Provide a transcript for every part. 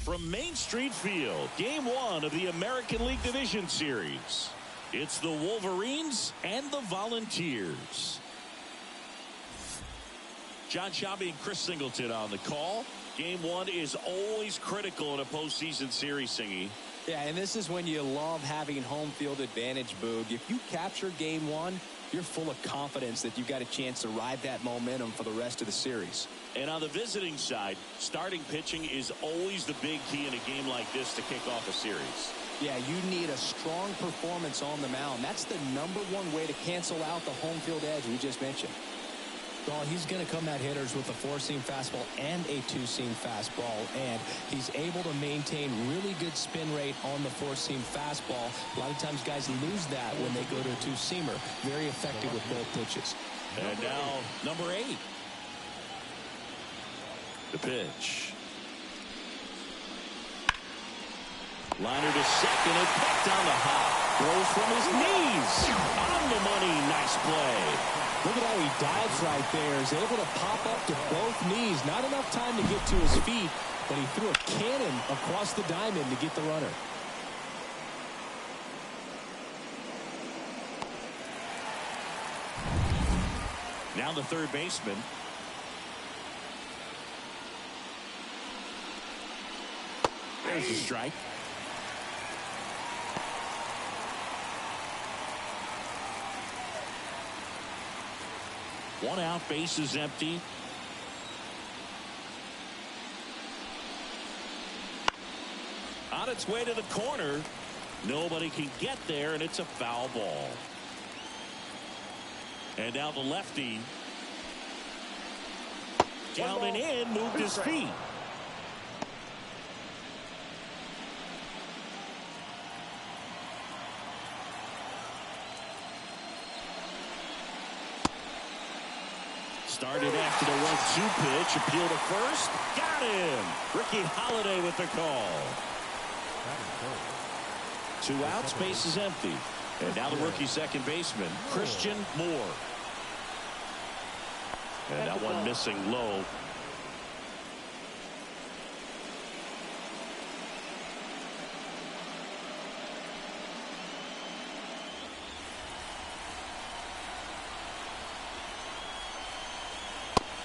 from Main Street Field, Game 1 of the American League Division Series. It's the Wolverines and the Volunteers. John Schaube and Chris Singleton on the call. Game 1 is always critical in a postseason series, Singy. Yeah, and this is when you love having home field advantage, Boog. If you capture Game 1, you're full of confidence that you've got a chance to ride that momentum for the rest of the series. And on the visiting side, starting pitching is always the big key in a game like this to kick off a series. Yeah, you need a strong performance on the mound. That's the #1 way to cancel out the home field edge we just mentioned. Well, he's going to come at hitters with a 4-seam fastball and a 2-seam fastball, and he's able to maintain really good spin rate on the 4-seam fastball. A lot of times guys lose that when they go to a 2-seamer. Very effective with both pitches. And now number 8. The pitch. Liner to second and pecked down the hop. Throws from his knees. On the money. Nice play. Look at how he dives right there. He's able to pop up to both knees. Not enough time to get to his feet, but he threw a cannon across the diamond to get the runner. Now the third baseman. There's a strike. One out, base is empty. On its way to the corner. Nobody can get there, and it's a foul ball. And now the lefty. Down and in, moved his feet. Started after the 1-2 pitch. Appeal to first. Got him. Ricky Holiday with the call. 2 outs. Base is empty. And now the rookie second baseman, Christian Moore. And that one missing low.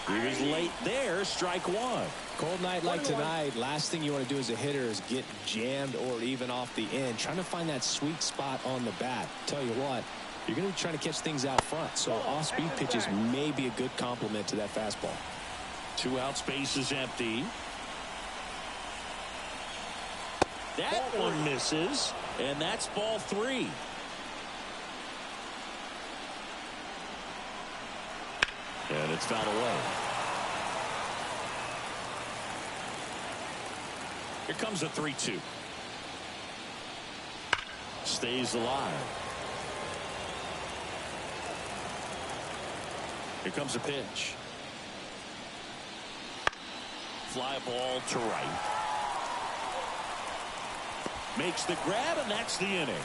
He was late there. Strike 1. Cold night like tonight, last thing you want to do as a hitter is get jammed or even off the end. Trying to find that sweet spot on the bat. Tell you what, you're going to be trying to catch things out front. So off-speed pitches may be a good complement to that fastball. 2 outs, base is empty. That one misses, and that's ball 3. And it's fouled away. Here comes a 3-2. Stays alive. Here comes a pitch. Fly ball to right. Makes the grab, and that's the inning.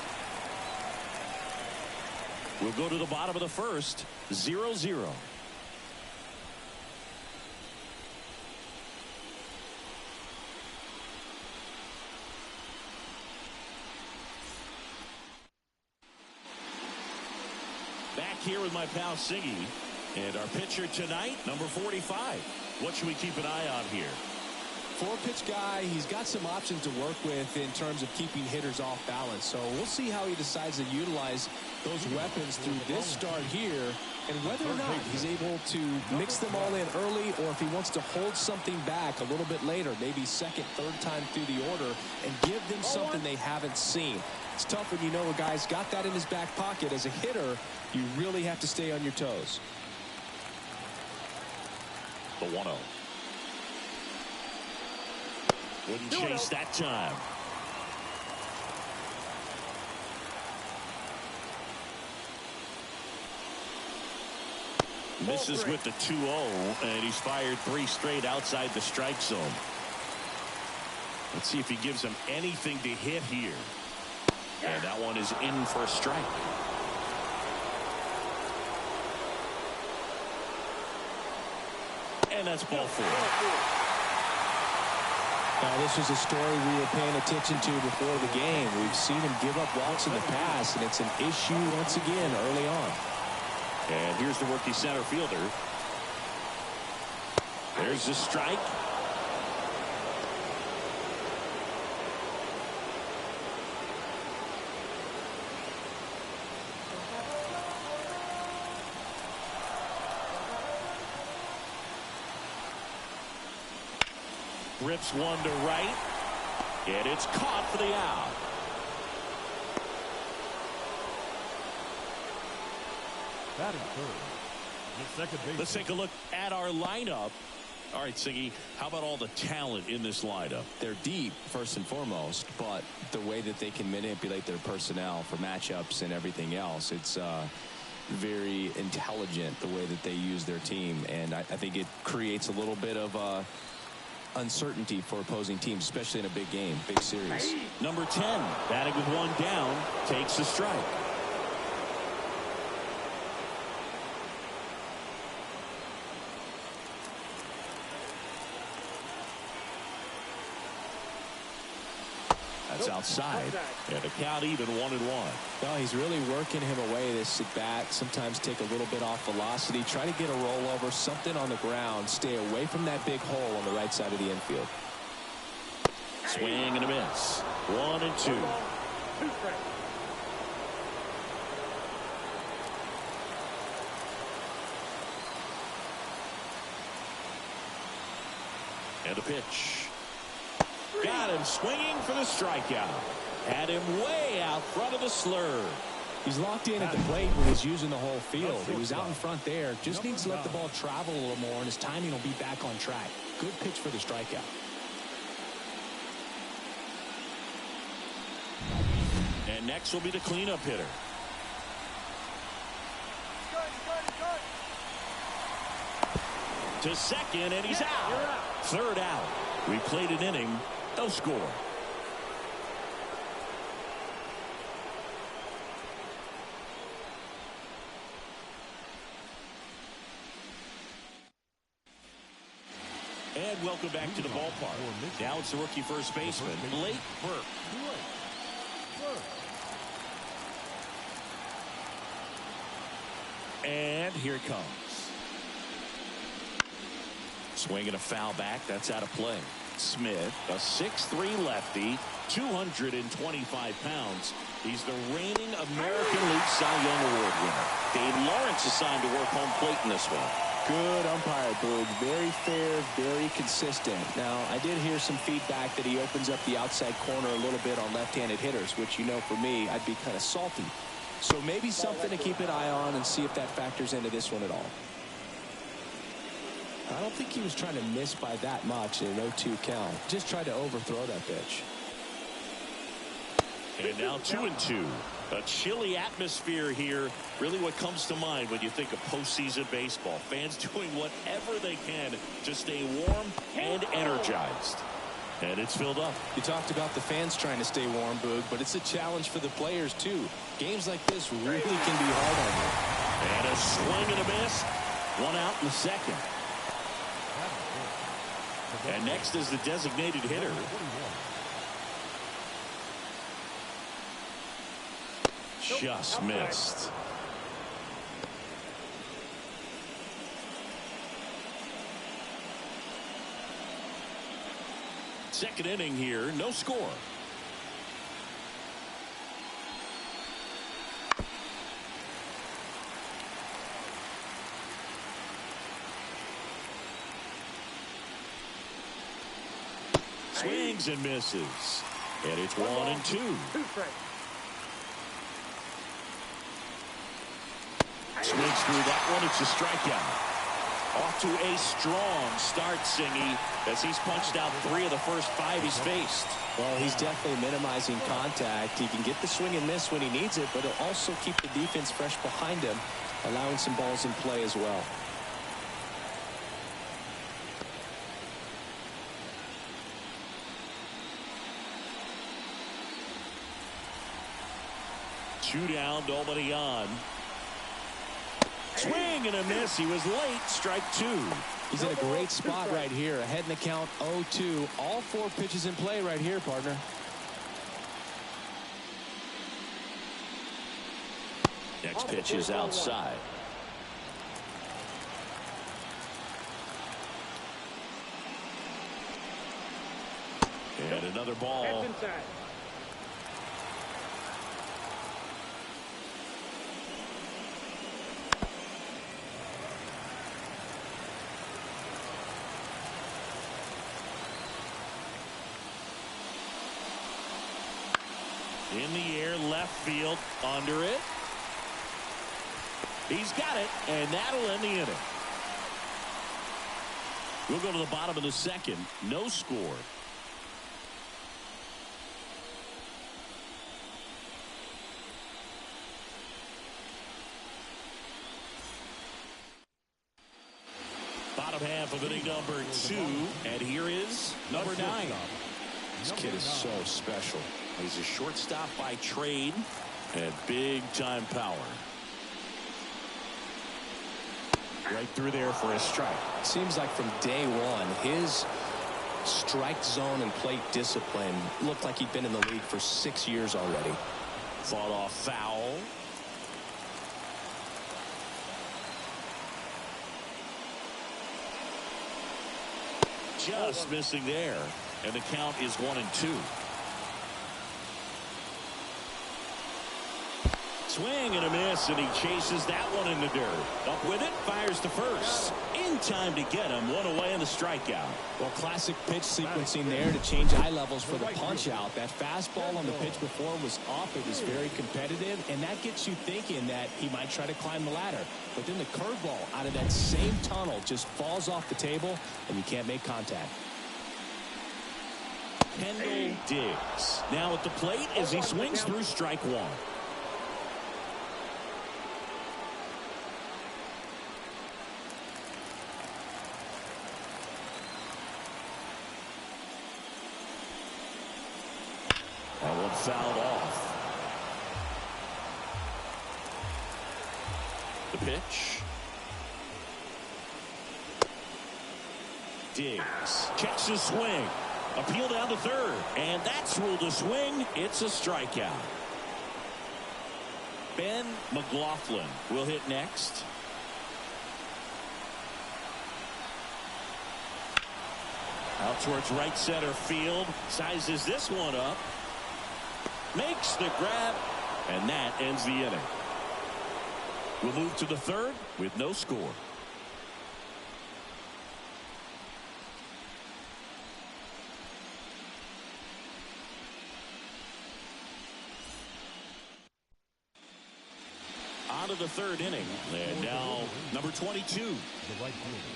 We'll go to the bottom of the first. 0-0. Back here with my pal Siggy, and our pitcher tonight, number 45. What should we keep an eye on here? 4-pitch guy. He's got some options to work with in terms of keeping hitters off balance. So we'll see how he decides to utilize those weapons through this start here, and whether or not he's able to mix them all in early, or if he wants to hold something back a little bit later, maybe second, third time through the order, and give them something they haven't seen. It's tough when you know a guy's got that in his back pocket. As a hitter, you really have to stay on your toes. The 1-0. Wouldn't chase that time. Misses with the 2-0, and he's fired 3 straight outside the strike zone. Let's see if he gives him anything to hit here. And that one is in for a strike. And that's ball 4. Now, this was a story we were paying attention to before the game. We've seen him give up walks in the past, and it's an issue once again early on. And here's the rookie center fielder. There's the strike. Rips one to right. And it's caught for the out. Let's take a look at our lineup. All right, Siggy, how about all the talent in this lineup? They're deep, first and foremost, but the way that they can manipulate their personnel for matchups and everything else, it's very intelligent the way that they use their team. And I think it creates a little bit of uncertainty for opposing teams, especially in a big game, big series. Number 10, batting with one down, takes the strike. That's outside. And the count even 1-1. Well, he's really working him away this at bat. Sometimes take a little bit off velocity. Try to get a rollover, something on the ground. Stay away from that big hole on the right side of the infield. Swing and a miss. 1-2. And a pitch. Got him swinging for the strikeout. Had him way out front of the slur. He's locked in at the plate when he's using the whole field. He was out in front there. Just needs to let the ball travel a little more, and his timing will be back on track. Good pitch for the strikeout. And next will be the cleanup hitter. To second, and he's out. Third out. We played an inning. No score. And welcome back to the ballpark. Now it's the rookie first baseman, Blake Burke. And here it comes. Swinging a foul back. That's out of play. Smith, a 6'3" lefty, 225 pounds. He's the reigning American League Cy Young Award winner. Dave Lawrence assigned to work home plate in this one. Good umpire, Boog. Very fair, very consistent. Now, I did hear some feedback that he opens up the outside corner a little bit on left-handed hitters, which, you know, for me, I'd be kind of salty. So maybe something to keep an eye on and see if that factors into this one at all. I don't think he was trying to miss by that much in an 0-2 count. Just tried to overthrow that pitch. And now 2-2. A chilly atmosphere here. Really what comes to mind when you think of postseason baseball. Fans doing whatever they can to stay warm and energized. And it's filled up. You talked about the fans trying to stay warm, Boog, but it's a challenge for the players, too. Games like this really can be hard on you. And a swing and a miss. One out in the second. And next is the designated hitter. Just missed. Second inning here, no score. Swings and misses. And it's 1-2. Swings through that one. It's a strikeout. Off to a strong start, Singy, as he's punched out 3 of the first 5 he's faced. Well, he's definitely minimizing contact. He can get the swing and miss when he needs it, but he'll also keep the defense fresh behind him, allowing some balls in play as well. Two down, nobody on. Swing and a miss. He was late. Strike two. He's in a great spot right here. Ahead in the count 0-2. All 4 pitches in play right here, partner. Next pitch is outside. And another ball. In the air, left field, under it. He's got it, and that'll end the inning. We'll go to the bottom of the second. No score. Bottom half of inning number 2, and here is number 9. This kid is so special. He's a shortstop by trade and big-time power. Right through there for a strike. Seems like from day one, his strike zone and plate discipline looked like he'd been in the league for 6 years already. Fought off foul. Just missing there. And the count is 1-2. Swing and a miss, and he chases that one in the dirt. Up with it, fires to first. In time to get him. One away in the strikeout. Well, classic pitch sequencing there to change eye levels for the punch out. That fastball on the pitch before was off. It was very competitive, and that gets you thinking that he might try to climb the ladder. But then the curveball out of that same tunnel just falls off the table, and you can't make contact. Kendall Diggs now at the plate as he swings through strike one. That one fouled off. The pitch. Diggs checks his swing. Appeal down to third, and that's ruled a swing. It's a strikeout. Ben McLaughlin will hit next. Out towards right center field. Sizes this one up. Makes the grab, and that ends the inning. We'll move to the third with no score. On to the third inning, and now number 22. The right fielder,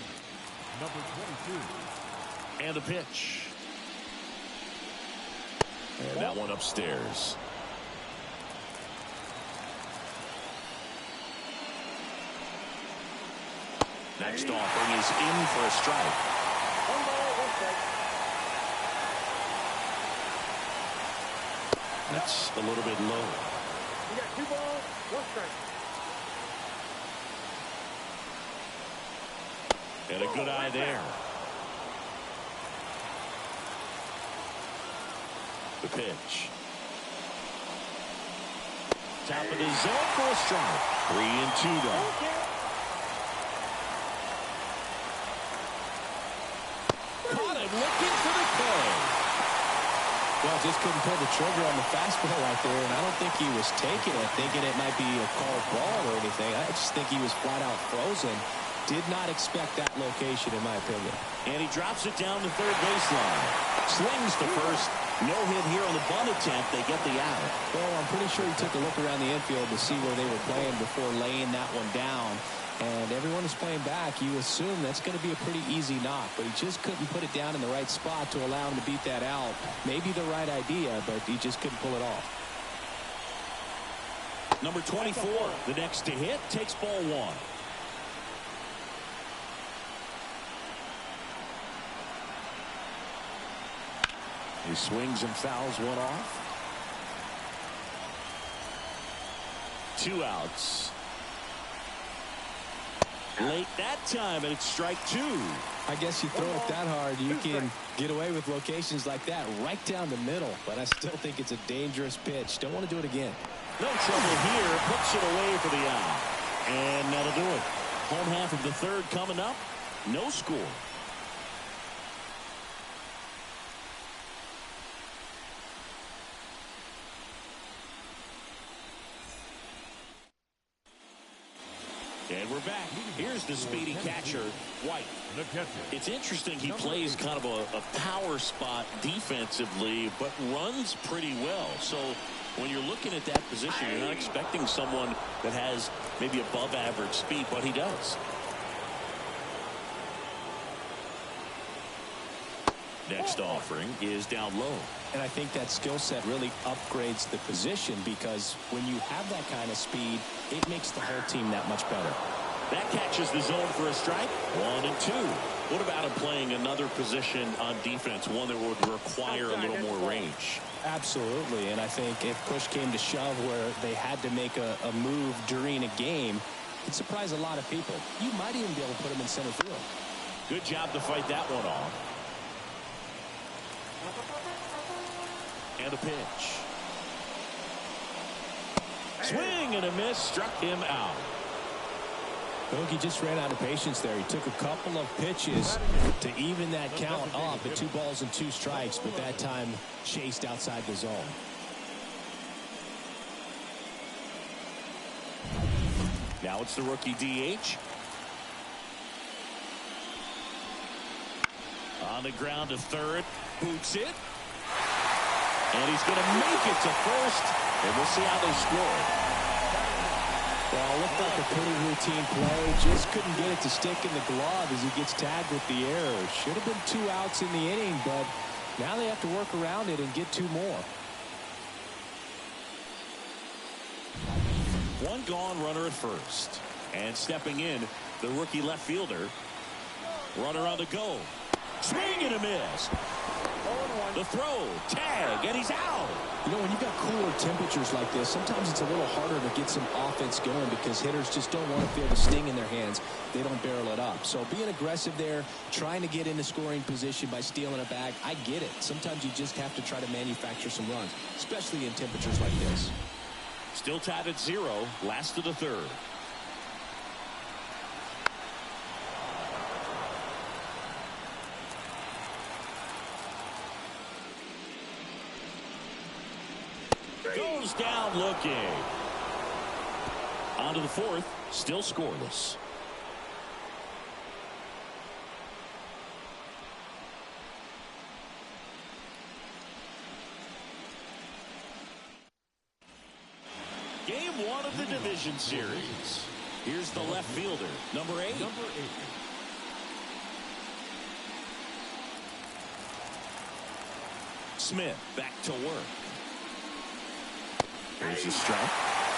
number 22. And the pitch. And that one upstairs. Next offering is in for a strike. That's a little bit low. You got 2 balls, 1 strike. And a good eye there. The pitch. Top of the zone for a strike. 3-2 though. Caught him looking for the play. Well, just couldn't pull the trigger on the fastball right there, and I don't think he was taking it, thinking it might be a called ball or anything. I just think he was flat out frozen. Did not expect that location, in my opinion. And he drops it down the third baseline. Swings to first. No hit here on the bunt attempt. They get the out. Well, I'm pretty sure he took a look around the infield to see where they were playing before laying that one down. And everyone is playing back. You assume that's going to be a pretty easy knock, but he just couldn't put it down in the right spot to allow him to beat that out. Maybe the right idea, but he just couldn't pull it off. Number 24, the next to hit, takes ball one. He swings and fouls one off. 2 outs. Late that time, and it's strike two. I guess you throw it that hard, you can get away with locations like that right down the middle. But I still think it's a dangerous pitch. Don't want to do it again. No trouble here. Puts it away for the out. And that'll do it. Home half of the third coming up. No score. And we're back. Here's the speedy catcher, White. It's interesting. He plays kind of a power spot defensively, but runs pretty well. So when you're looking at that position, you're not expecting someone that has maybe above average speed, but he does. Next offering is down low. And I think that skill set really upgrades the position, because when you have that kind of speed, it makes the whole team that much better. That catches the zone for a strike. 1-2. What about him playing another position on defense, one that would require a little more range? Absolutely. And I think if push came to shove where they had to make a move during a game, it'd surprise a lot of people. You might even be able to put him in center field. Good job to fight that one off. And a pitch. Swing and a miss. Struck him out. He just ran out of patience there. He took a couple of pitches to even that count up at 2 balls and 2 strikes, but that time chased outside the zone. Now it's the rookie DH. On the ground to third. Boots it. And he's going to make it to first. And we'll see how they score. Well, it looked like a pretty routine play. Just couldn't get it to stick in the glove as he gets tagged with the error. Should have been 2 outs in the inning, but now they have to work around it and get 2 more. 1 gone, runner at first. And stepping in, the rookie left fielder. Runner on the go. Swing and a miss. The throw, tag, and he's out. You know, when you've got cooler temperatures like this, sometimes it's a little harder to get some offense going because hitters just don't want to feel the sting in their hands. They don't barrel it up. So being aggressive there, trying to get into scoring position by stealing a bag, I get it. Sometimes you just have to try to manufacture some runs, especially in temperatures like this. Still tied at 0, last of the third. Goes down looking. On to the fourth, still scoreless. Game 1 of the division series. Here's the left fielder, number 8. Smith back to work. There's a strike.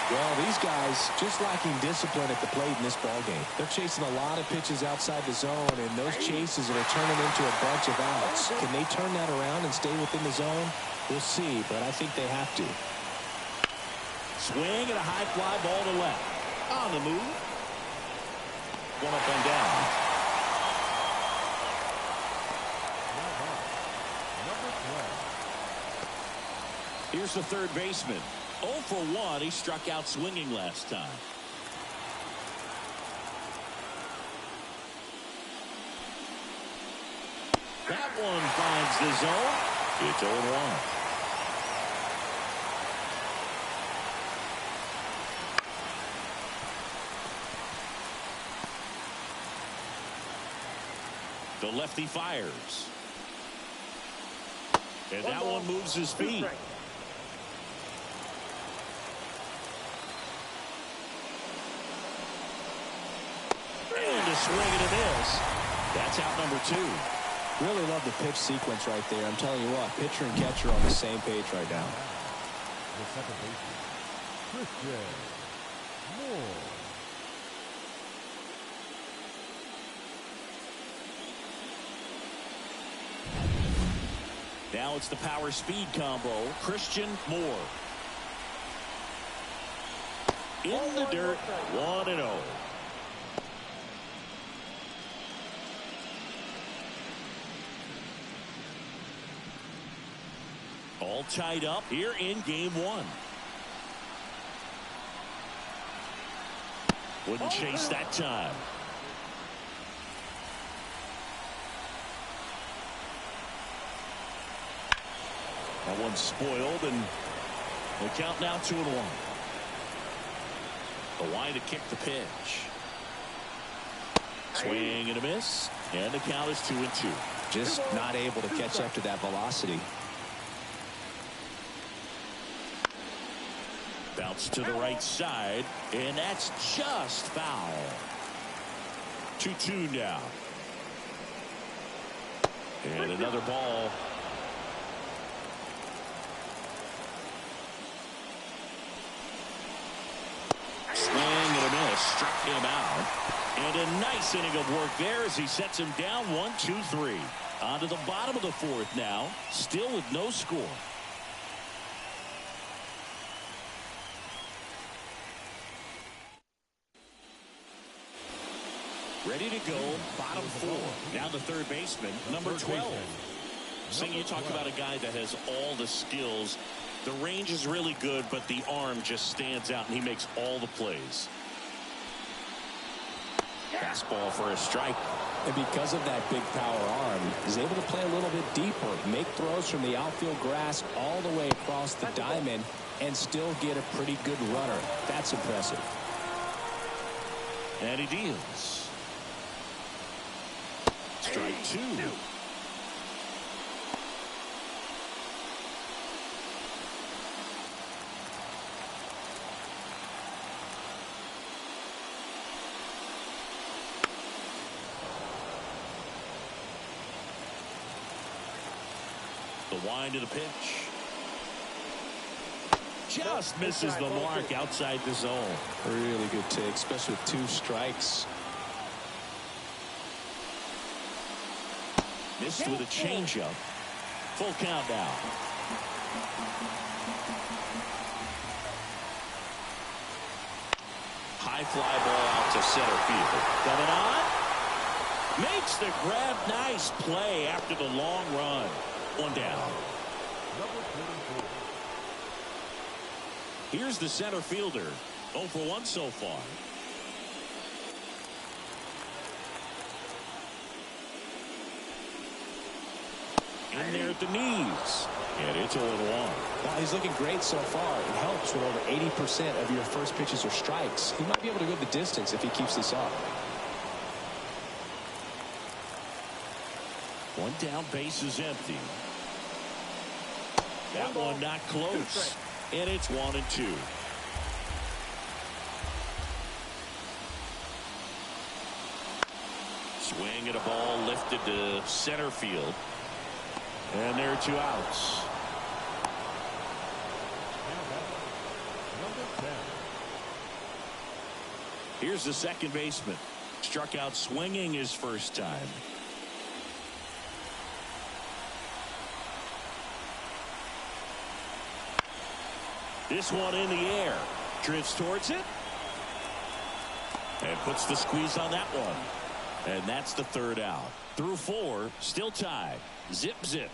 Well, these guys just lacking discipline at the plate in this ballgame. They're chasing a lot of pitches outside the zone, and those chases are turning into a bunch of outs. Can they turn that around and stay within the zone? We'll see, but I think they have to. Swing and a high fly ball to left. On the move. 1 up and down. Here's the third baseman. 0 for 1. He struck out swinging last time. That one finds the zone. It's 0-1. The lefty fires. And that one moves his feet. And a swing and a miss. That's out number 2. Really love the pitch sequence right there. I'm telling you what, pitcher and catcher are on the same page right now. The second baseman, Christian Moore. Now it's the power speed combo. Christian Moore. In the dirt, 1-0. All tied up here in game one. Wouldn't chase that time. That one's spoiled, and the count now 2-1. The wide to kick the pitch. Swing and a miss, and the count is 2-2. Just not able to catch up to that velocity. Bounce to the right side, and that's just foul. 2-2 now. And another ball. Swing and a miss, struck him out. And a nice inning of work there as he sets him down 1-2-3. On to the bottom of the fourth now, still with no score. Ready to go, bottom four. Down the third baseman, number 12. Sing, you talk about a guy that has all the skills. The range is really good, but the arm just stands out, and he makes all the plays. Fastball for a strike. And because of that big power arm, he's able to play a little bit deeper, make throws from the outfield grass all the way across the diamond, and still get a pretty good runner. That's impressive. And he deals. Strike two. The wind of the pitch. Just misses the mark outside the zone. Really good take, especially with 2 strikes. Missed with a changeup. Full count now. High fly ball out to center field. Coming on. Makes the grab. Nice play after the long run. One down. Here's the center fielder. 0 for 1 so far. In there at the knees. And it's 0-1. Well, he's looking great so far. It helps when over 80% of your first pitches are strikes. He might be able to go the distance if he keeps this up. One down, base is empty. That one not close. And it's 1-2. Swing at a ball lifted to center field. And there are 2 outs. Here's the second baseman. Struck out swinging his first time. This one in the air. Drifts towards it. And puts the squeeze on that one. And that's the third out. Through 4, still tied. Zip, zip.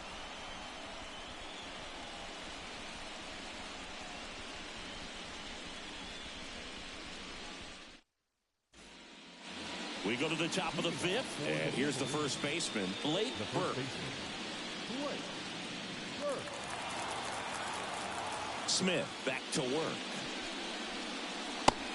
We go to the top of the 5th. And here's the first baseman, Blake Burke. Smith back to work.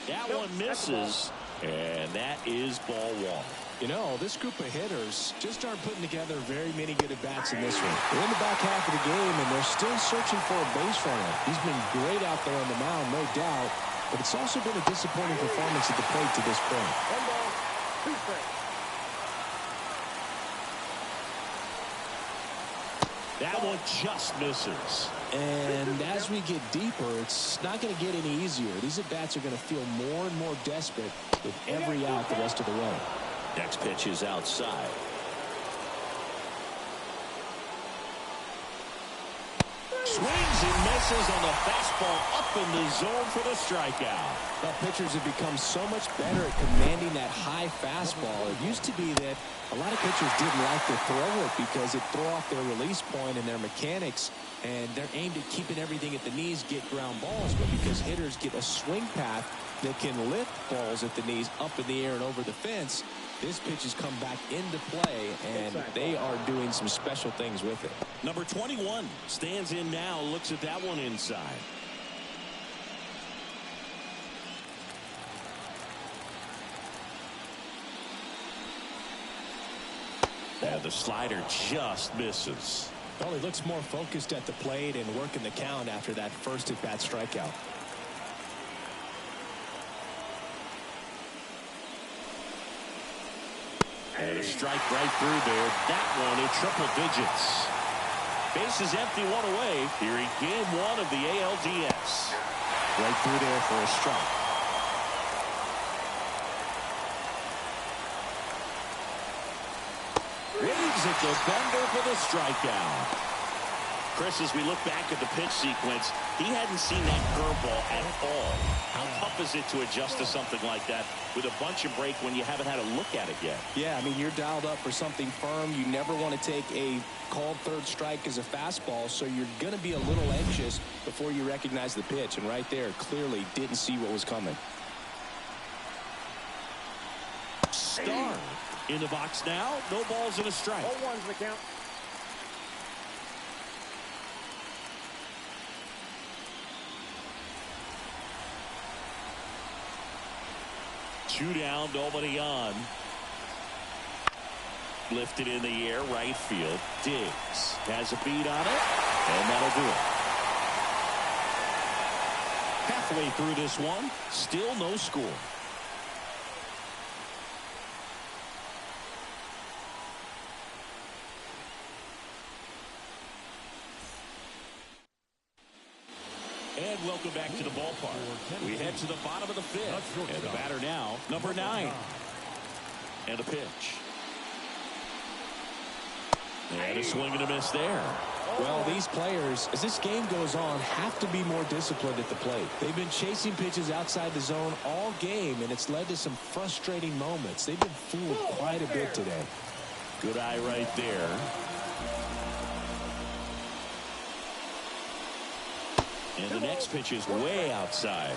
That one misses, and that is ball 1. You know, this group of hitters just aren't putting together very many good at-bats in this one. They're in the back half of the game, and they're still searching for a base runner. He's been great out there on the mound, no doubt, but it's also been a disappointing performance at the plate to this point. 1 ball, 2 strikes. That one just misses. And as we get deeper, it's not going to get any easier. These at-bats are going to feel more and more desperate with every out the rest of the way. Next pitch is outside. Swings and misses on the fastball up in the zone for the strikeout. Well, pitchers have become so much better at commanding that high fastball. It used to be that a lot of pitchers didn't like to throw it because it threw off their release point and their mechanics, and they're aimed at keeping everything at the knees, get ground balls. But because hitters get a swing path that can lift balls at the knees up in the air and over the fence, this pitch has come back into play, and they are doing some special things with it. Number 21 stands in now, looks at that one inside. And the slider just misses. Well, he looks more focused at the plate and working the count after that first at-bat strikeout. And a strike right through there. That one in triple digits. Bases empty, one away here in game one of the ALDS. Right through there for a strike. Waves at the bender for the strikeout. Chris, as we look back at the pitch sequence, he hadn't seen that curveball at all. How tough is it to adjust to something like that with a bunch of break when you haven't had a look at it yet? Yeah, I mean, you're dialed up for something firm. You never want to take a called third strike as a fastball, so you're going to be a little anxious before you recognize the pitch. And right there, clearly didn't see what was coming. Star in the box now. No balls and a strike. 0-1's the count. Two down, nobody on. Lifted in the air, right field. Diggs has a beat on it, and that'll do it. Halfway through this one, still no score. And welcome back to the ballpark. We head to the bottom of the fifth. And the batter now, number 9. And a pitch. And a swing and a miss there. Well, these players, as this game goes on, have to be more disciplined at the plate. They've been chasing pitches outside the zone all game, and it's led to some frustrating moments. They've been fooled quite a bit today. Good eye right there. And the next pitch is way outside.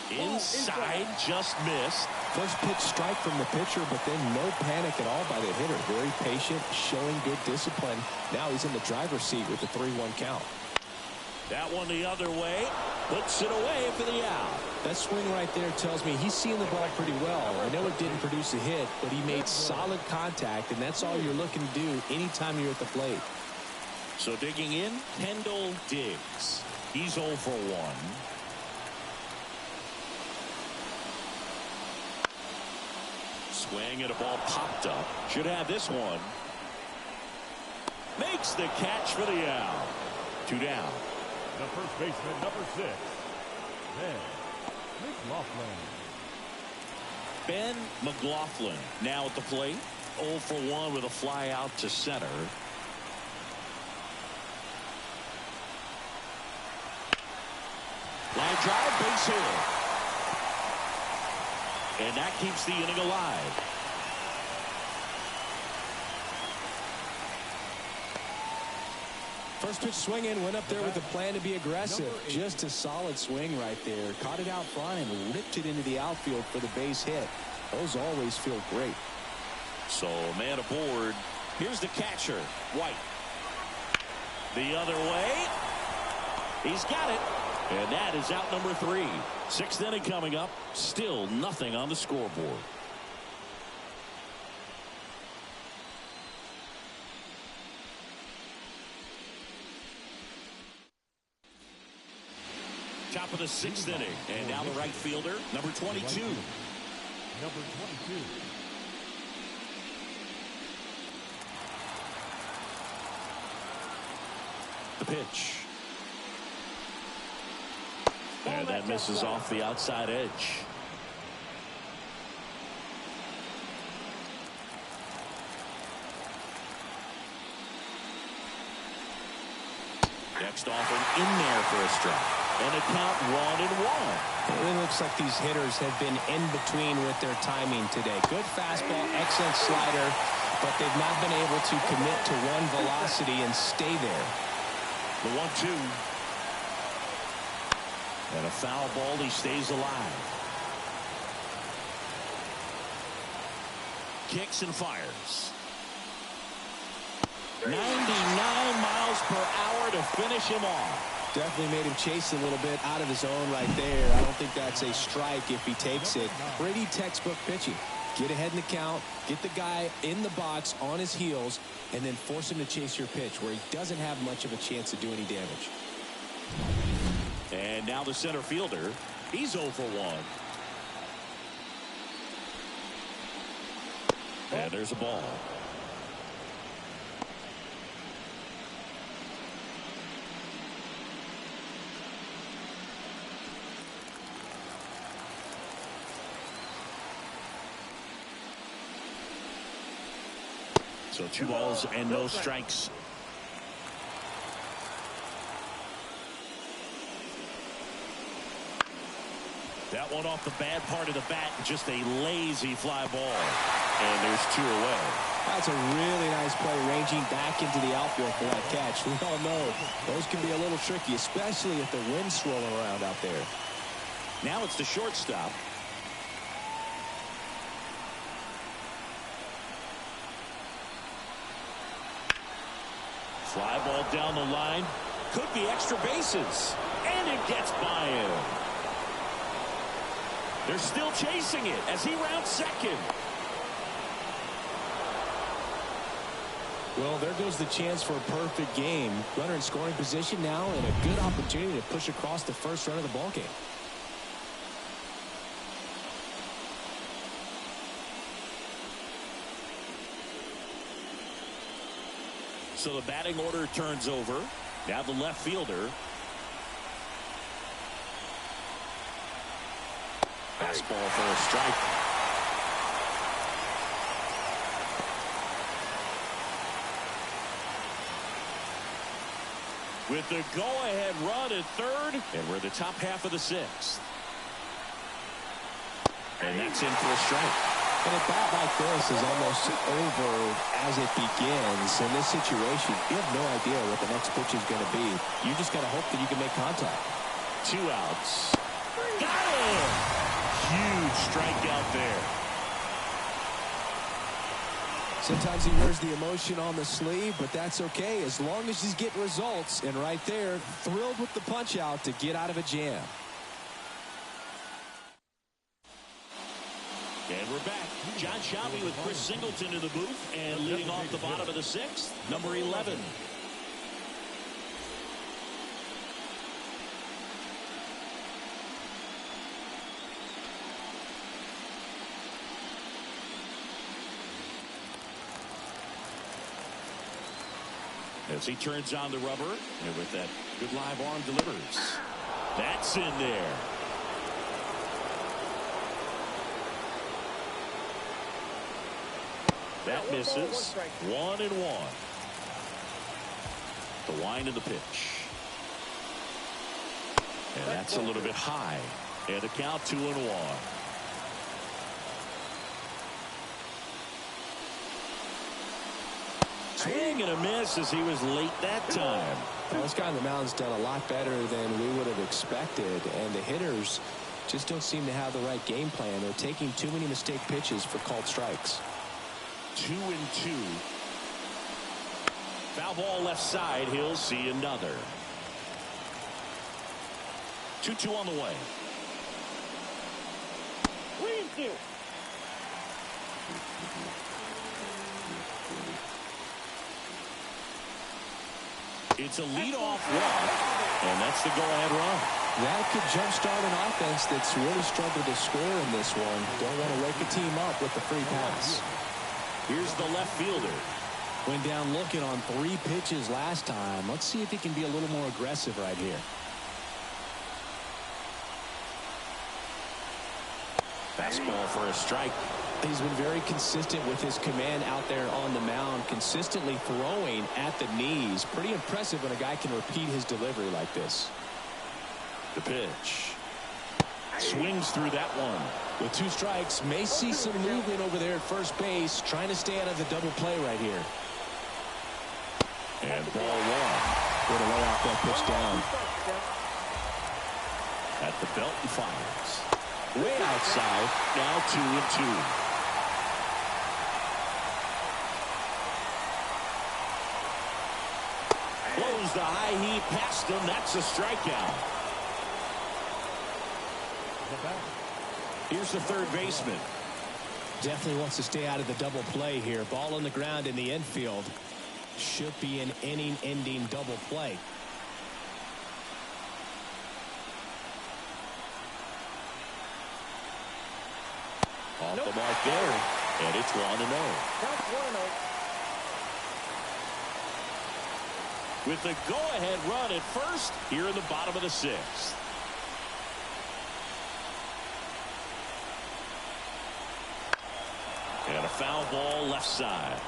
Inside, just missed. First pitch strike from the pitcher, but then no panic at all by the hitter. Very patient, showing good discipline. Now he's in the driver's seat with the 3-1 count. That one the other way. Puts it away for the out. That swing right there tells me he's seeing the ball pretty well. I know it didn't produce a hit, but he made solid contact, and that's all you're looking to do anytime you're at the plate. So digging in, Kendall Diggs. He's 0 for 1. Swing and a ball popped up. Should have this one. Makes the catch for the out. 2 down. The first baseman, number 6, Ben McLaughlin. Ben McLaughlin now at the plate. 0 for 1 with a fly out to center. Line drive, base hit. And that keeps the inning alive. First pitch swinging, went up there with a plan to be aggressive. Just a solid swing right there. Caught it out front and ripped it into the outfield for the base hit. Those always feel great. So man aboard. Here's the catcher, White. The other way. He's got it. And that is out number 3. 6th inning coming up. Still nothing on the scoreboard. Top of the 6th inning. And now the right fielder, number 22. Number 22. The pitch. And that misses off the outside edge. Next offering in there for a strike. And a count 1-1. It looks like these hitters have been in between with their timing today. Good fastball, excellent slider, but they've not been able to commit to one velocity and stay there. The 1-2. And a foul ball. He stays alive. Kicks and fires. 99 miles per hour to finish him off. Definitely made him chase a little bit out of his zone right there. I don't think that's a strike if he takes it. Pretty textbook pitching. Get ahead in the count, get the guy in the box on his heels, and then force him to chase your pitch where he doesn't have much of a chance to do any damage. And now the center fielder. He's 0 for 1. And there's a ball. So 2 balls and no strikes. That one off the bad part of the bat. Just a lazy fly ball. And there's 2 away. That's a really nice play, ranging back into the outfield for that catch. We all know those can be a little tricky, especially if the wind's swirling around out there. Now it's the shortstop. Fly ball down the line. Could be extra bases. And it gets by him. They're still chasing it as he rounds second. Well, there goes the chance for a perfect game. Runner in scoring position now, and a good opportunity to push across the first run of the ballgame. So the batting order turns over. Now the left fielder. Fastball for a strike. With the go-ahead run at third, and we're the top half of the 6th. And that's in for a strike. And a bat like this is almost over as it begins. In this situation, you have no idea what the next pitch is going to be. You just got to hope that you can make contact. 2 outs. Got him! Huge strikeout there. Sometimes he wears the emotion on the sleeve, but that's okay as long as he's getting results. And right there, thrilled with the punch out to get out of a jam. And we're back. John Shelby with Chris Singleton in the booth, and leading off the bottom of the 6th, number 11. As he turns on the rubber, and with that good live arm delivers. That's in there. That misses. 1-1. The wind of the pitch. And that's a little bit high. And a count 2-1. Swing and a miss as he was late that time. Well, this guy on the mound's done a lot better than we would have expected, and the hitters just don't seem to have the right game plan. They're taking too many mistake pitches for called strikes. 2-2. Foul ball left side. He'll see another. 2-2 on the way. 3-2. It's a leadoff walk, and that's the go-ahead run. That could jumpstart an offense that's really struggled to score in this one. Don't want to wake a team up with the free pass. Here's the left fielder. Went down looking on 3 pitches last time. Let's see if he can be a little more aggressive right here. Fastball for a strike. He's been very consistent with his command out there on the mound, consistently throwing at the knees. Pretty impressive when a guy can repeat his delivery like this. The pitch. Swings through that one. With 2 strikes, may see some movement over there at first base, trying to stay out of the double play right here. And ball 1. Way to lay off that pitch down. At the belt and fires. Way outside. Now 2-2. Blows the high heat past him. That's a strikeout. Here's the third baseman. Definitely wants to stay out of the double play here. Ball on the ground in the infield. Should be an inning-ending double play. Off the mark there. And it's 1-0. With the go-ahead run at first here in the bottom of the 6th. And a foul ball left side.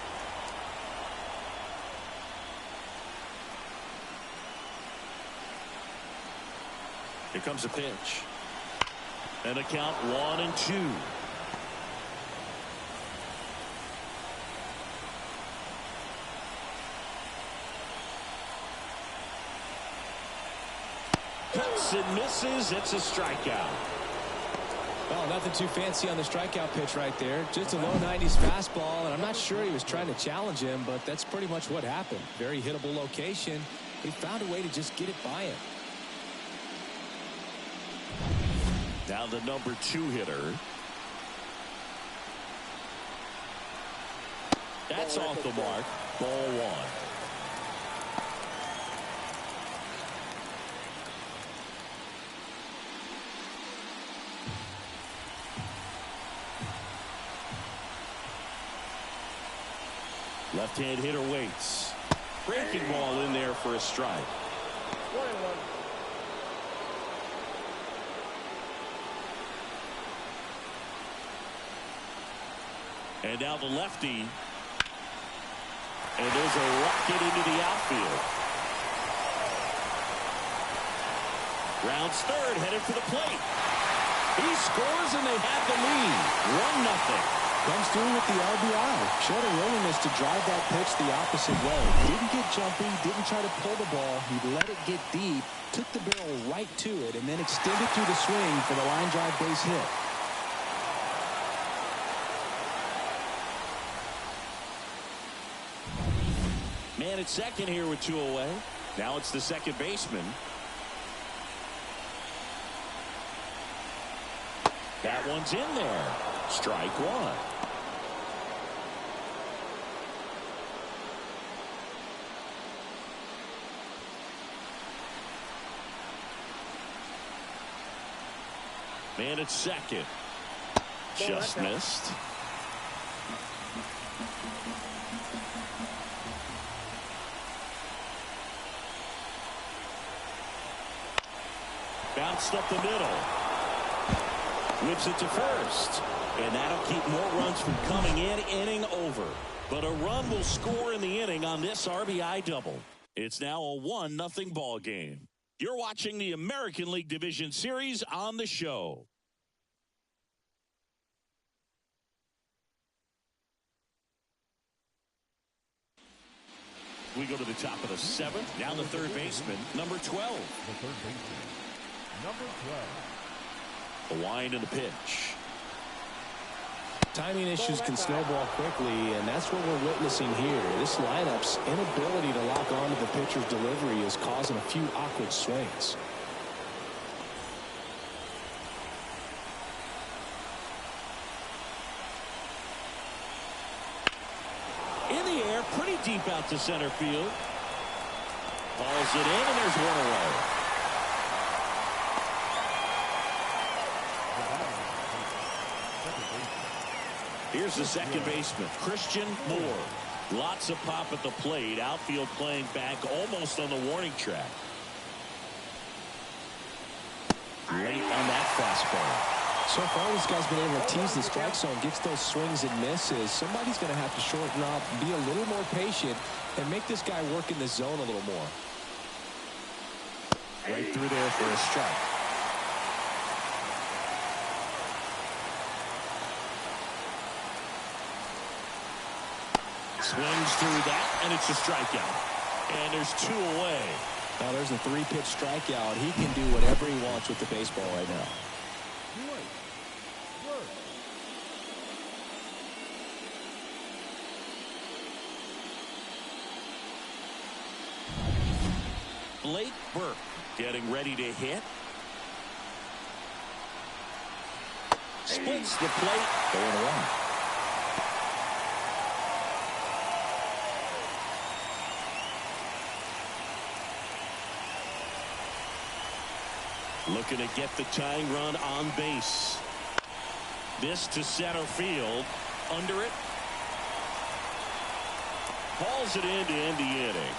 Here comes a pitch. And a count 1-2. Cuts and misses. It's a strikeout. Well, nothing too fancy on the strikeout pitch right there. Just a low 90s fastball, and I'm not sure he was trying to challenge him, but that's pretty much what happened. Very hittable location. He found a way to just get it by him. Now the number 2 hitter. That's off the mark. Ball 1. Left-hand hitter waits. Breaking ball in there for a strike. 1-1. And now the lefty. And there's a rocket into the outfield. Rounds third, headed for the plate. He scores and they have the lead. 1-0. Comes through with the RBI. Showed a willingness to drive that pitch the opposite way. Didn't get jumpy, didn't try to pull the ball. He let it get deep, took the barrel right to it, and then extended through the swing for the line drive base hit. Man at second here with 2 away. Now it's the second baseman. That one's in there. Strike 1. Man at second. Just missed. Bounced up the middle. Whips it to first. And that'll keep more runs from coming in. Inning over. But a run will score in the inning on this RBI double. It's now a 1-0 ball game. You're watching the American League Division Series on the show. We go to the top of the 7th. Now the third baseman, number 12. The third baseman, number 12. The wind and the pitch. Timing issues can snowball quickly, and that's what we're witnessing here. This lineup's inability to lock onto the pitcher's delivery is causing a few awkward swings. In the air, pretty deep out to center field. Hauls it in, and there's one away. Here's the second baseman, Christian Moore. Lots of pop at the plate. Outfield playing back almost on the warning track. Late on that fastball. So far, this guy's been able to tease the strike zone, gets those swings and misses. Somebody's going to have to shorten up, be a little more patient, and make this guy work in the zone a little more. Right through there for a strike. Swings through that, and it's a strikeout. And there's 2 away. Now there's a 3-pitch strikeout. He can do whatever he wants with the baseball right now. Blake Burke getting ready to hit. Splits the plate. 0-1. Looking to get the tying run on base. This to center field. Under it. Hauls it in to end the inning.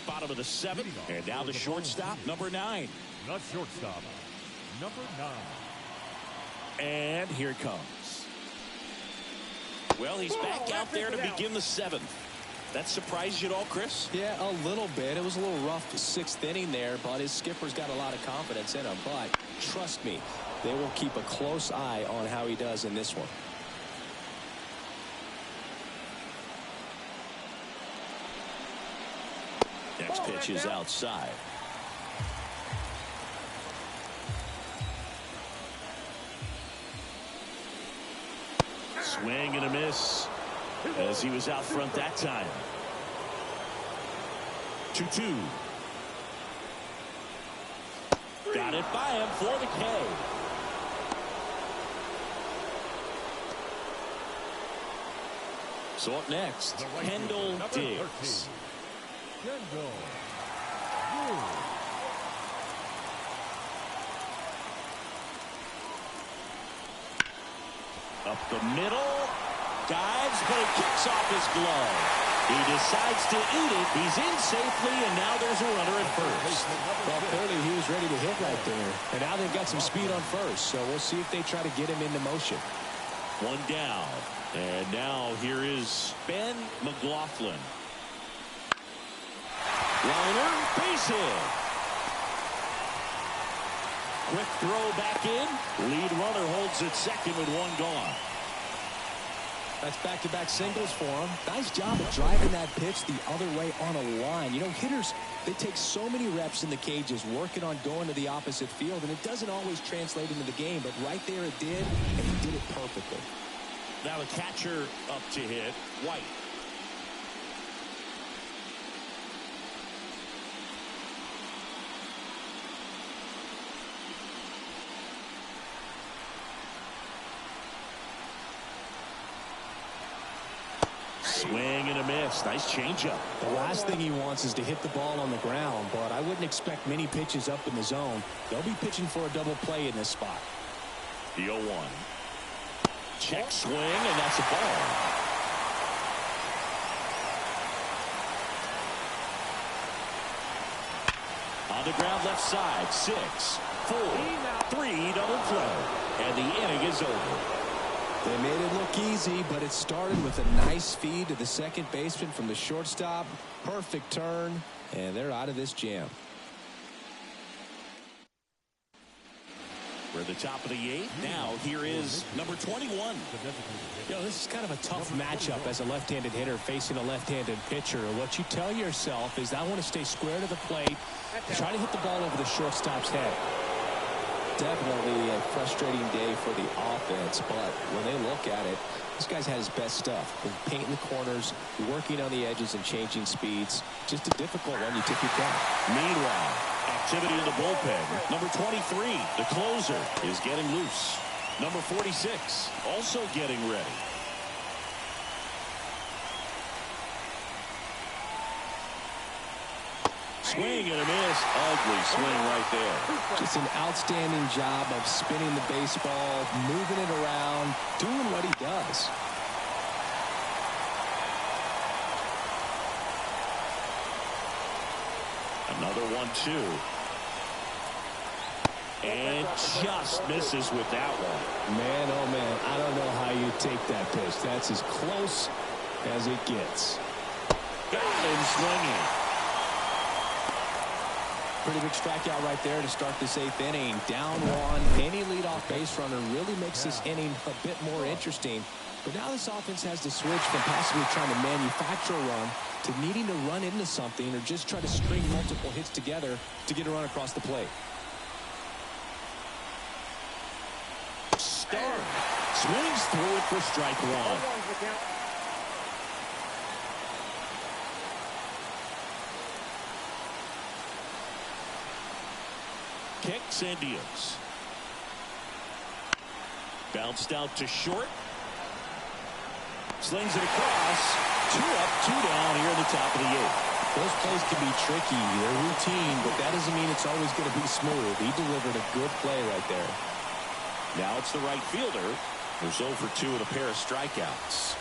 Bottom of the 7th, and now the shortstop, number 9. The shortstop, number 9. And here it comes. Well, he's back out there to begin the 7th. That surprised you at all, Chris? Yeah, a little bit. It was a little rough 6th inning there, but his skipper's got a lot of confidence in him. But trust me, they will keep a close eye on how he does in this one. Next pitch is outside. Swing and a miss as he was out front that time. 2-2. Got it by him for the K. So up next, Kendall Diggs. Kendall. Up the middle. Dives, but it kicks off his glove. He decides to eat it. He's in safely, and now there's a runner at first. Well, clearly he was ready to hit right there. And now they've got some speed on first, so we'll see if they try to get him into motion. 1 down. And now here is Ben McLaughlin. Liner, base hit. Quick throw back in. Lead runner holds at second with 1 gone. That's back-to-back singles for him. Nice job of driving that pitch the other way on a line. You know, hitters, they take so many reps in the cages working on going to the opposite field, and it doesn't always translate into the game, but right there it did, and he did it perfectly. Now the catcher up to hit, White. Swing and a miss. Nice changeup. The last thing he wants is to hit the ball on the ground, but I wouldn't expect many pitches up in the zone. They'll be pitching for a double play in this spot. The 0-1. Check swing, and that's a ball. On the ground left side, 6, 4, 3, double play. And the inning is over. They made it look easy, but it started with a nice feed to the second baseman from the shortstop. Perfect turn, and they're out of this jam. We're at the top of the 8th. Now here is number 21. You know, this is kind of a tough matchup as a left-handed hitter facing a left-handed pitcher. What you tell yourself is I want to stay square to the plate, try to hit the ball over the shortstop's head. Definitely a frustrating day for the offense, but when they look at it, this guy's had his best stuff. Been painting the corners, working on the edges and changing speeds. Just a difficult one you tip your cap. Meanwhile, activity in the bullpen. Number 23, the closer, is getting loose. Number 46, also getting ready. Swing and a miss. Ugly swing right there. Just an outstanding job of spinning the baseball, moving it around, doing what he does. Another 1-2. And just misses with that one. Man, oh man, I don't know how you take that pitch. That's as close as it gets. Got him swinging. Pretty big strikeout right there to start this 8th inning. Down one. Any leadoff base runner really makes this inning a bit more interesting. But now this offense has to switch from possibly trying to manufacture a run to needing to run into something or just try to string multiple hits together to get a run across the plate. Starr swings through it for strike one. Kicks and deals. Bounced out to short. Slings it across. 2 up, 2 down here in the top of the 8th. Those plays can be tricky. They're routine, but that doesn't mean it's always going to be smooth. He delivered a good play right there. Now it's the right fielder who's 0 for 2 with a pair of strikeouts.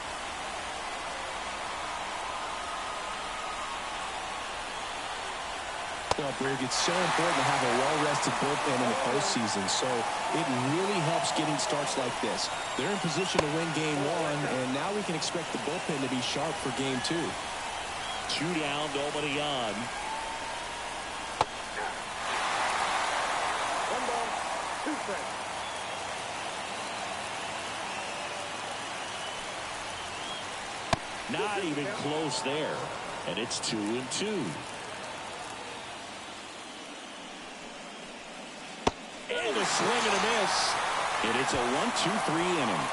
Greg, it's so important to have a well-rested bullpen in the postseason, so it really helps getting starts like this. They're in position to win Game 1, and now we can expect the bullpen to be sharp for Game 2. 2 down, nobody on. 1 ball, 2 strikes. Not even close there, and it's 2-2. And a swing and a miss. And it's a 1-2-3 inning.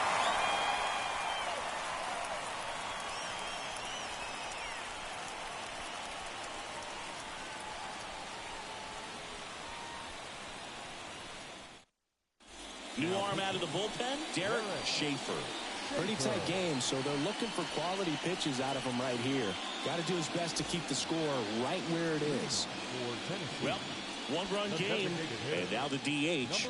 New arm out of the bullpen, Derek Schaefer. Pretty tight game, so they're looking for quality pitches out of him right here. Got to do his best to keep the score right where it is. Well, 1-run game, and now the DH.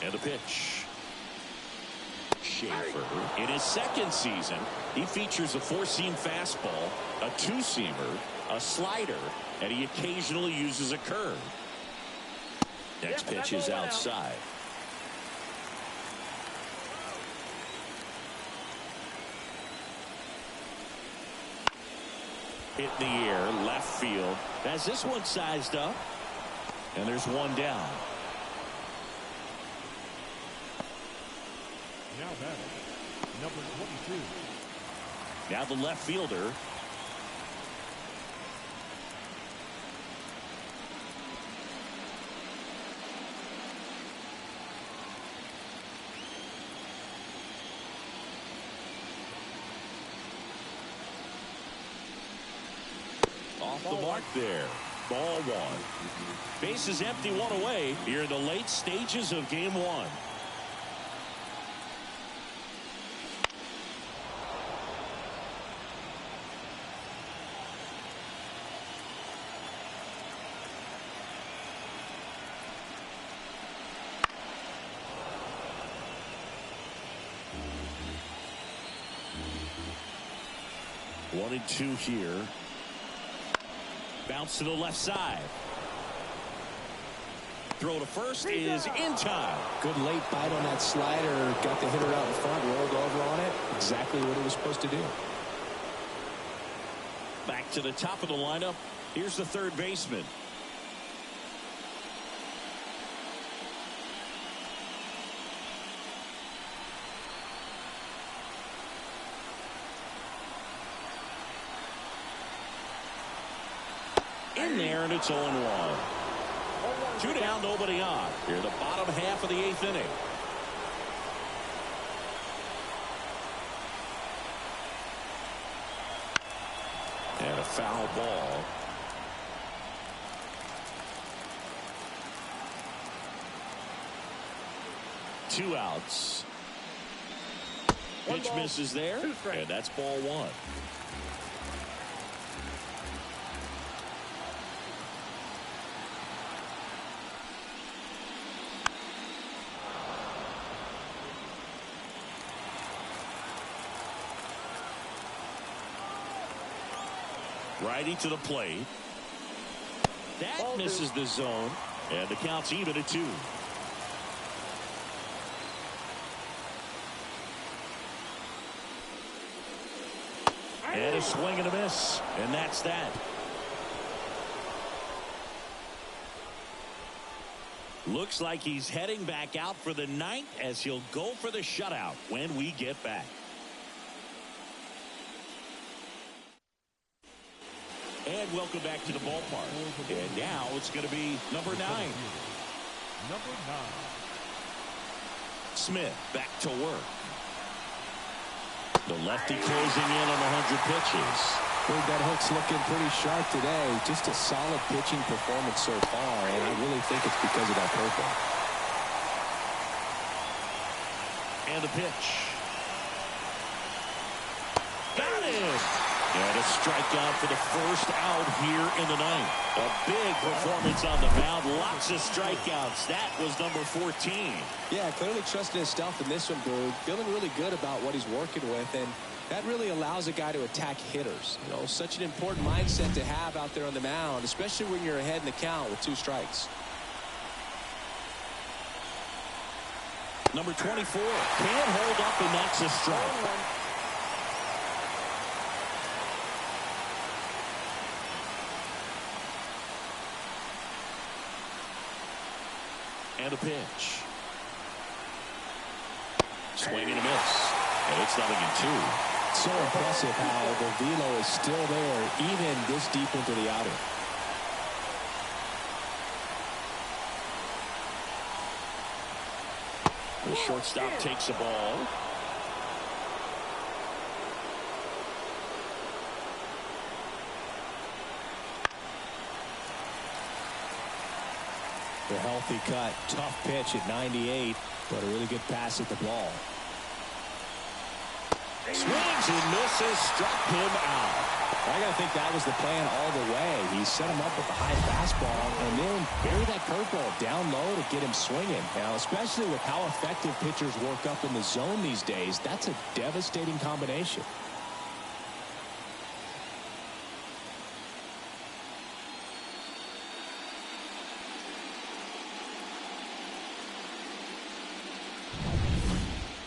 And the pitch. Schaefer, in his 2nd season, he features a 4-seam fastball, a 2-seamer, a slider, and he occasionally uses a curve. Next pitch is outside. Hit in the air, left field. Has this one sized up. And there's 1 down. Now batting, number 22. Now the left fielder. Off the mark there. Ball 1. Base is empty, 1 away here in the late stages of Game 1. One and 2 here. Bounce to the left side. Throw to first is in time. Good late bite on that slider. Got the hitter out in front, rolled over on it. Exactly what it was supposed to do. Back to the top of the lineup. Here's the 3rd baseman. In there, and it's 0-1. 2 down, nobody on. Here in the bottom half of the 8th inning. And a foul ball. Two outs. Pitch misses there, and that's ball one. Righty to the plate. That misses the zone, and the count's even at 2. And a swing and a miss, and that's that. Looks like he's heading back out for the 9th as he'll go for the shutout when we get back. And welcome back to the ballpark. And now it's going to be number 9. Number 9. Smith back to work. The lefty closing in on 100 pitches. Boy, that hook's looking pretty sharp today. Just a solid pitching performance so far, and I really think it's because of that curveball. And a pitch. Got it! And a strikeout for the first out here in the 9th. A big performance on the mound. Lots of strikeouts. That was number 14. Yeah, clearly trusting his stuff in this one, Boog. Feeling really good about what he's working with, and that really allows a guy to attack hitters. You know, such an important mindset to have out there on the mound, especially when you're ahead in the count with 2 strikes. Number 24 can't hold up, and that's a strike. And a pitch. Swing and a miss. And it's nothing in 2. So impressive how the velo is still there even this deep into the outing. The shortstop takes a ball. The healthy cut, tough pitch at 98, but a really good pass at the ball. Swings and misses, struck him out. I got to think that was the plan all the way. He set him up with the high fastball and then bury that curveball down low to get him swinging. Now, especially with how effective pitchers work up in the zone these days, that's a devastating combination.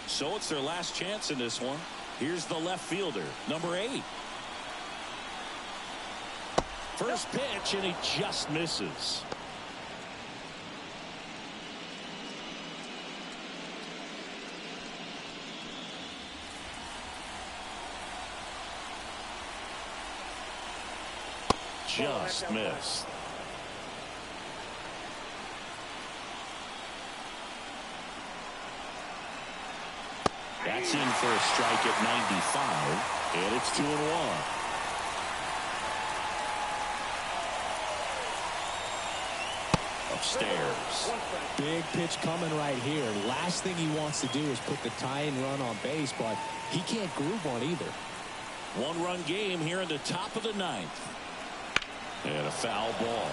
So it's their last chance in this one. Here's the left fielder, number 8. First pitch, and he just misses. Just missed. That's in for a strike at 95, and it's 2-1. Upstairs. Big pitch coming right here. Last thing he wants to do is put the tying run on base, but he can't groove one either. 1-run game here in the top of the 9th. And a foul ball.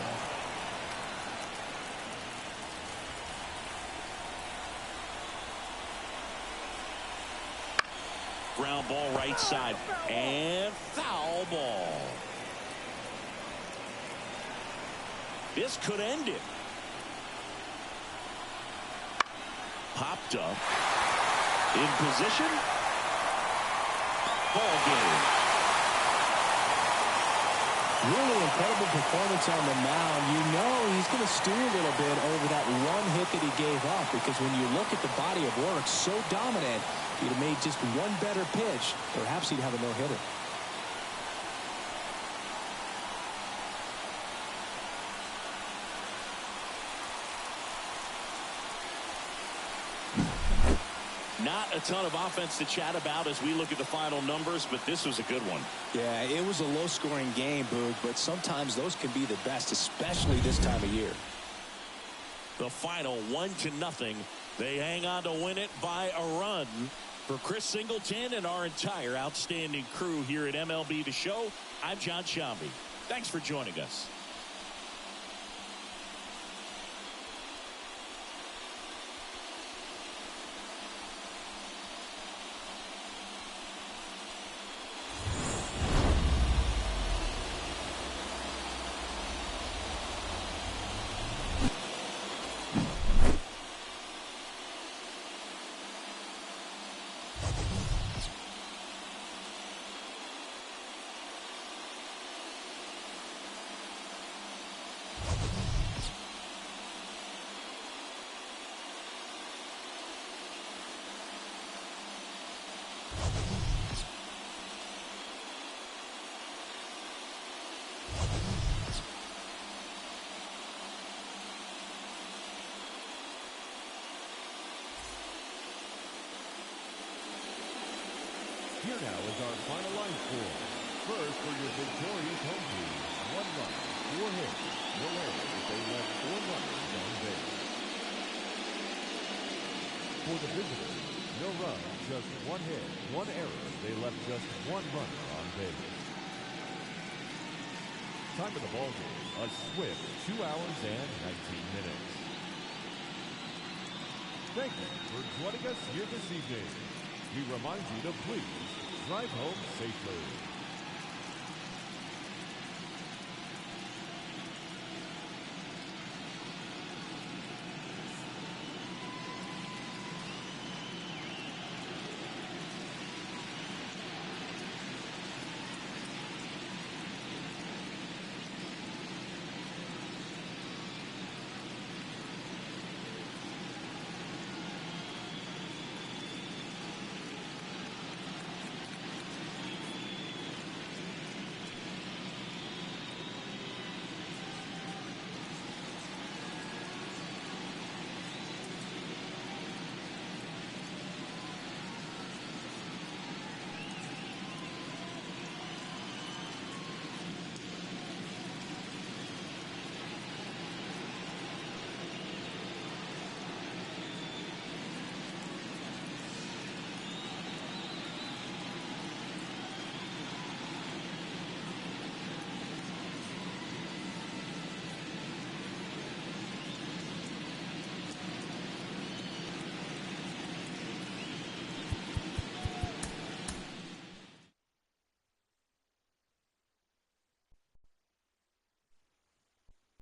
Ground ball right side, and foul ball. This could end it. Popped up. In position. Ball game. Really incredible performance on the mound. You know he's going to stew a little bit over that one hit that he gave up, because when you look at the body of work, so dominant, he'd have made just one better pitch. Perhaps he'd have a no-hitter. Not a ton of offense to chat about as we look at the final numbers, but this was a good one. Yeah, it was a low-scoring game, Boog, but sometimes those can be the best, especially this time of year. The final 1-0. They hang on to win it by a run. For Chris Singleton and our entire outstanding crew here at MLB The Show, I'm John Shambi. Thanks for joining us. Here now is our final line score. First, for your victorious home team, 1 run, 4 hits, no errors as they left 4 runners on base. For the visitors, no run, just 1 hit, 1 error as they left just 1 runner on base. Time of the ball game, a swift 2 hours and 19 minutes. Thank you for joining us here this evening. We remind you to please drive home safely.